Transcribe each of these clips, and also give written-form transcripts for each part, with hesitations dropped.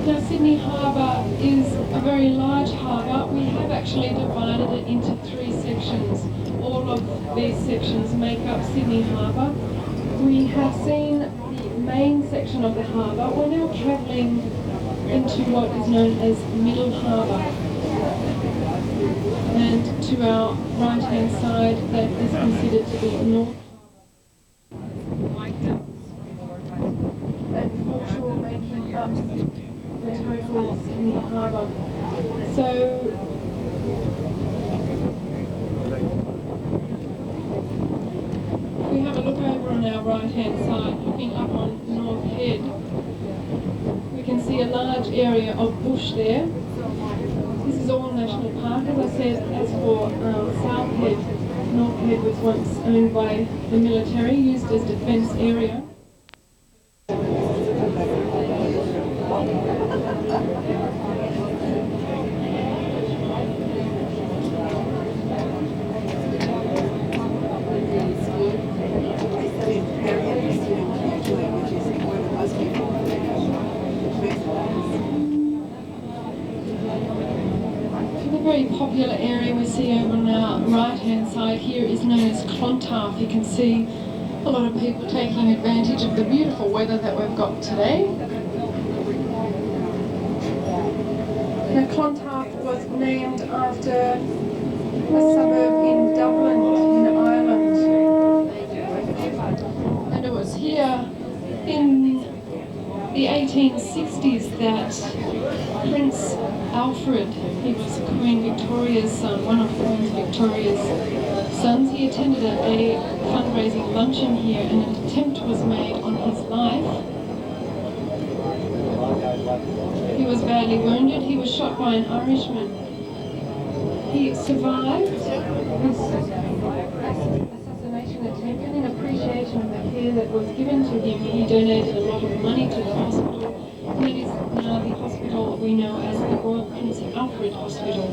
Now, Sydney Harbour is a very large harbour. We have actually divided it into 3 sections. All of these sections make up Sydney Harbour. We have seen the main section of the harbour. We're now travelling into what is known as Middle Harbour. And to our right-hand side, that is considered to be North Harbour. And foreshore making up the total Sydney Harbour. So if we have a look over on our right hand side, looking up on North Head, we can see a large area of bush there. This is all National Park. As I said, as for South Head, North Head was once owned by the military, used as defence area. A very popular area we see over on our right hand side here is known as Clontarf. You can see a lot of people taking advantage of the beautiful weather that we've got today. Now, Clontarf was named after a suburb in Dublin in Ireland, and it was here in the 1860s that Prince Alfred, he was Queen Victoria's son, one of Queen Victoria's sons. He attended a fundraising luncheon here and an attempt was made on his life. He was badly wounded. He was shot by an Irishman. He survived this assassination attempt, and in appreciation of the care that was given to him, he donated a lot of money to the hospital. And it is now the hospital we know as the Royal Prince Alfred Hospital.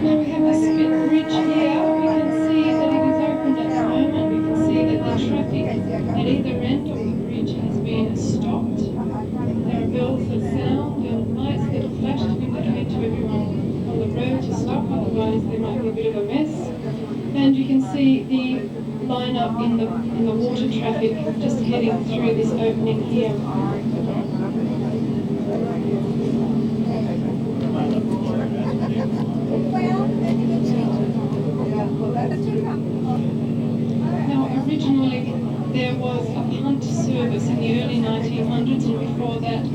Now we have a spit bridge here. We can see that it is open at the moment. We can see that the traffic at either end of the bridge has been stopped. There are bells that sound and lights that flash to indicate to everyone on the road to stop, otherwise there might be a bit of a mess. And you can see the line up in the water traffic just heading through this opening here. Now, originally there was a punt service in the early 1900s, and before that a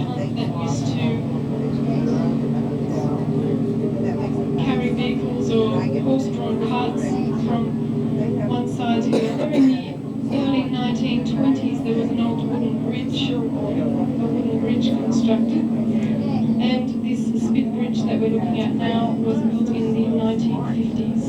punt that used to carry vehicles or horse-drawn carts from one side to the other. In the early 1920s there was an old wooden bridge constructed, and this spit bridge that we're looking at now was built in the 1950s.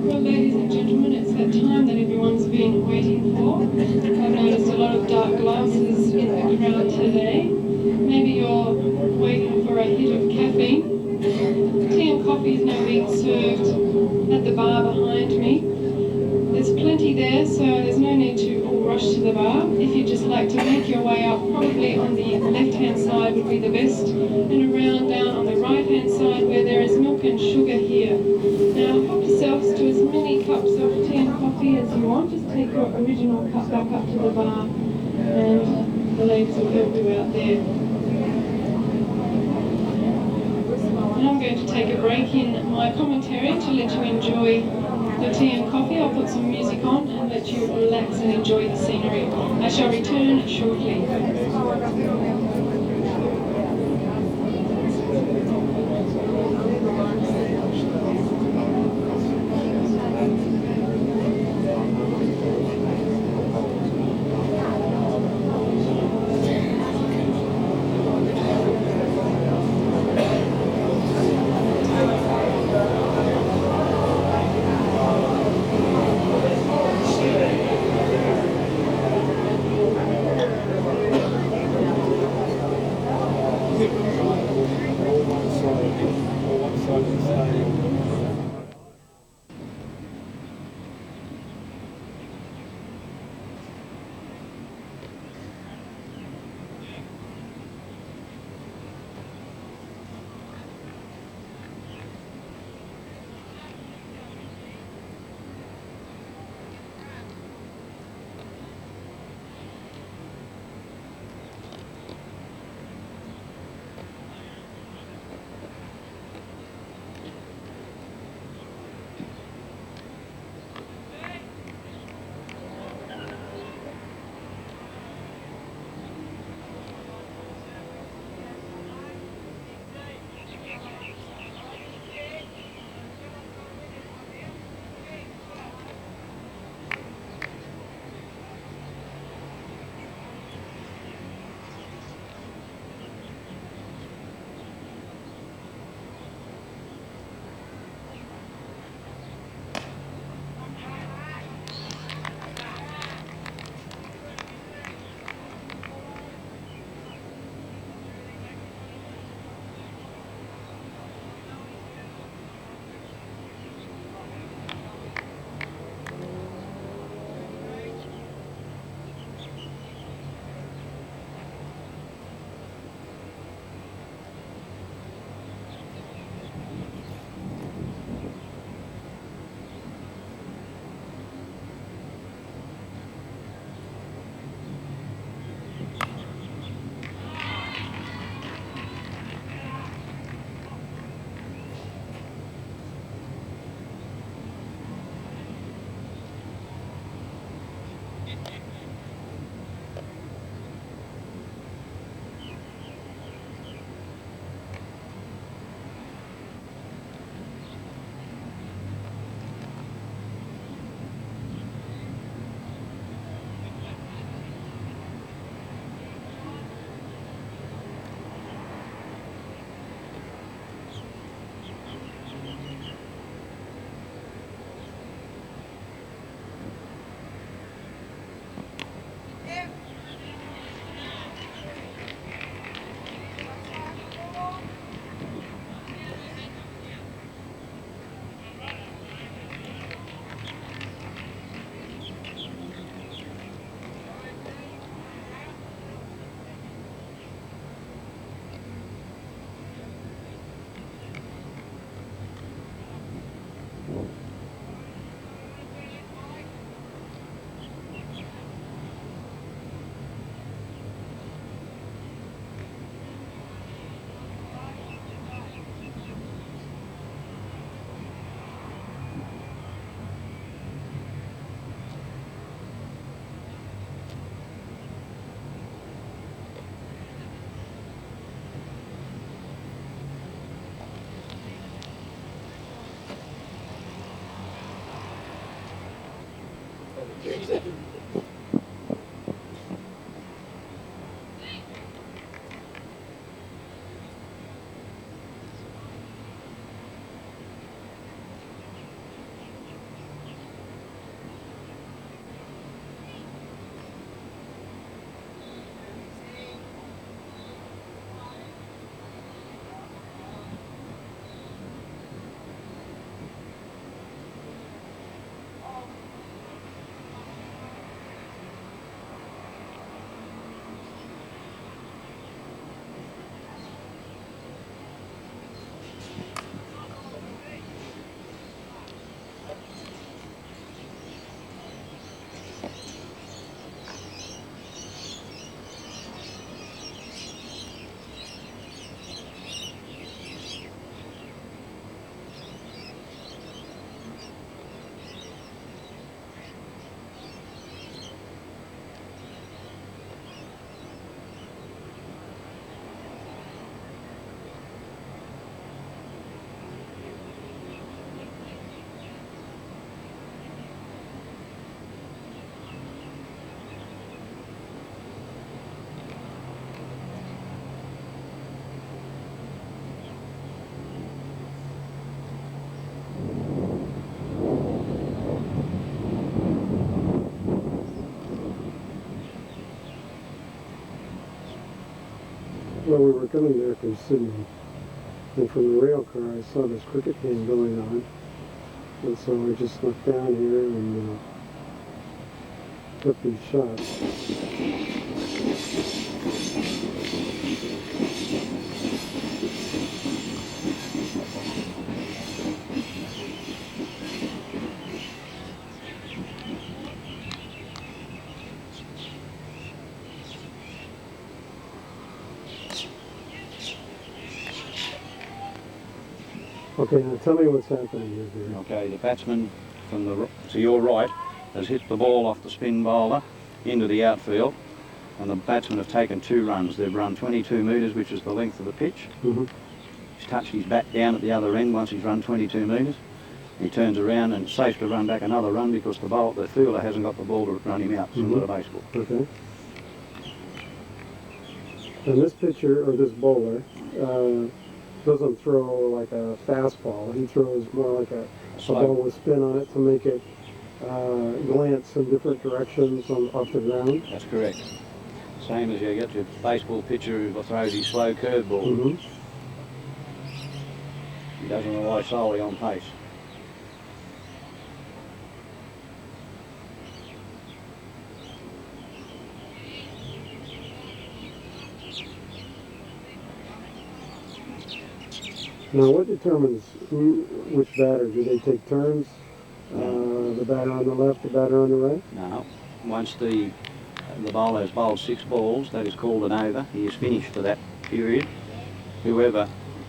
Well, ladies and gentlemen, it's that time that everyone's been waiting for. I've noticed a lot of dark glasses in the crowd today. Maybe you're waiting for a hit of caffeine. Tea and coffee is now being served at the bar behind me. There's plenty there, so there's no need to all rush to the bar. If you'd just like to make your way up, probably on the left-hand side would be the best, and around down on the right-hand side where there is milk and sugar here. Now, help yourselves to as many cups of tea and coffee as you want. Just take your original cup back up to the bar, and the ladies will help you out there. And I'm going to take a break in my commentary to let you enjoy your tea and coffee, I'll put some music on and let you relax and enjoy the scenery. I shall return shortly. One side of the stage. Well, we were coming there from Sydney, and from the rail car I saw this cricket game going on, and so I just snuck down here and took these shots. Okay, now tell me what's happening here, dear. Okay, the batsman to your right has hit the ball off the spin bowler into the outfield, and the batsmen have taken 2 runs. They've run 22 metres, which is the length of the pitch. Mm-hmm. He's touched his bat down at the other end once he's run 22 metres. He turns around and it's safe to run back another run because the fielder hasn't got the ball to run him out, similar to baseball. Okay. And this pitcher, or this bowler, doesn't throw like a fastball. He throws more like a ball with spin on it to make it glance in different directions off the ground. That's correct. Same as you get your baseball pitcher who throws his slow curveball. Mm-hmm. He doesn't rely solely on pace. Now, what determines which batter? Do they take turns? The batter on the left, the batter on the right? No. Once the bowler has bowled 6 balls, that is called an over. He is finished for that period.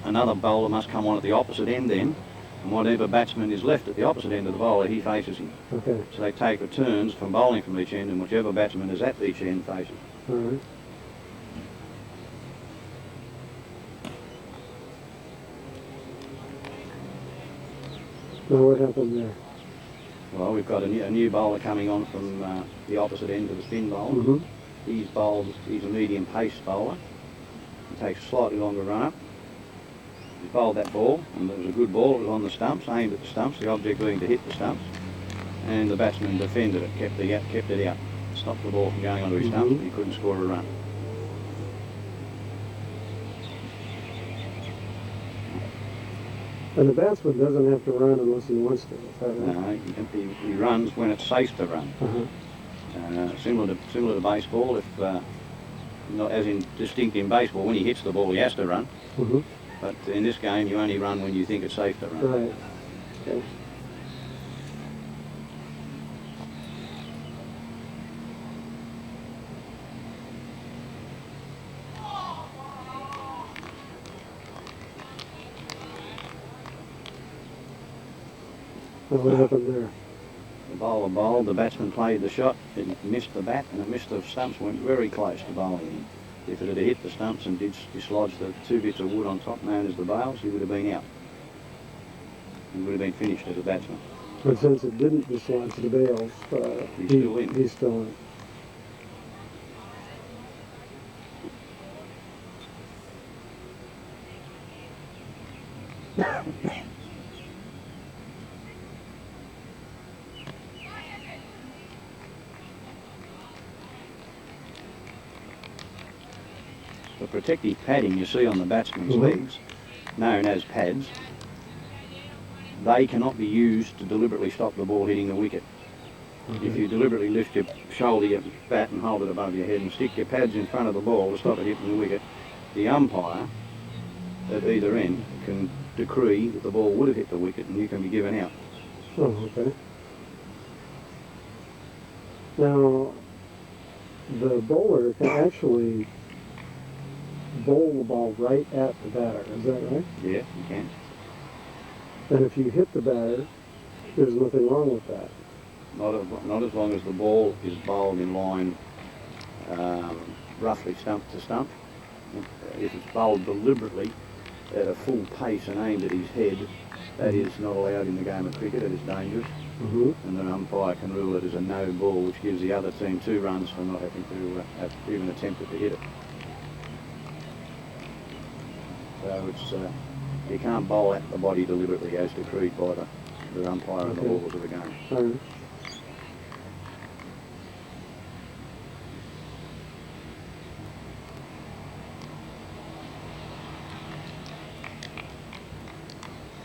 Another bowler must come on at the opposite end then, and whatever batsman is left at the opposite end of the bowler, he faces him. Okay. So they take the turns from bowling from each end, and whichever batsman is at each end faces. All right. Now what happened there? Well, we've got a new bowler coming on from the opposite end of the spin bowl. Mm-hmm. He's a medium pace bowler. He takes a slightly longer run up. He bowled that ball, and it was a good ball. It was on the stumps, aimed at the stumps, the object being to hit the stumps. And the batsman defended it, kept it out. Stopped the ball from going onto his stumps, but he couldn't score a run. And the batsman doesn't have to run unless he wants to. Is that right? No, he runs when it's safe to run. Uh-huh. Similar to baseball, if not as in distinct in baseball, when he hits the ball he has to run. Mm-hmm. But in this game you only run when you think it's safe to run. Right. Okay. Now what happened there? The bowler bowled, the batsman played the shot, it missed the bat and it missed the stumps, went very close to bowling him. If it had hit the stumps and did dislodge the 2 bits of wood on top known as the bails, he would have been out. He would have been finished as a batsman. But since it didn't dislodge the bails, He's still in. He's still in. The protective padding you see on the batsman's legs, known as pads, they cannot be used to deliberately stop the ball hitting the wicket. If you deliberately lift your shoulder, your bat, and hold it above your head and stick your pads in front of the ball to stop it hitting the wicket, the umpire at either end can decree that the ball would have hit the wicket and you can be given out. Oh, okay. Now, the bowler can actually bowl the ball right at the batter, is that right? Yeah, you can. And if you hit the batter, there's nothing wrong with that. Not as long as the ball is bowled in line roughly stump to stump. If it's bowled deliberately at a full pace and aimed at his head, that is not allowed in the game of cricket. It is dangerous. Mm-hmm. And the umpire can rule it as a no ball, which gives the other team 2 runs for not having to have even attempted to hit it. So it's you can't bowl at the body deliberately as decreed by the umpire and the laws of the game. All right.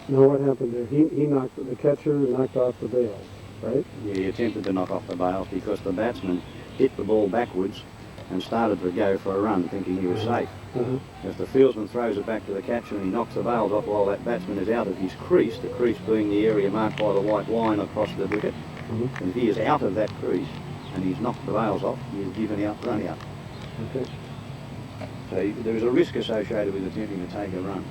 Now what happened there? He knocked, the catcher knocked off the bails, right? Yeah, he attempted to knock off the bails because the batsman hit the ball backwards and started to go for a run thinking he was safe. Uh-huh. If the fieldsman throws it back to the catcher and he knocks the bails off while that batsman is out of his crease, the crease being the area marked by the white line across the wicket, Mhm. and if he is out of that crease and he's knocked the bails off, he's given out, run out. Okay. So there is a risk associated with attempting to take a run.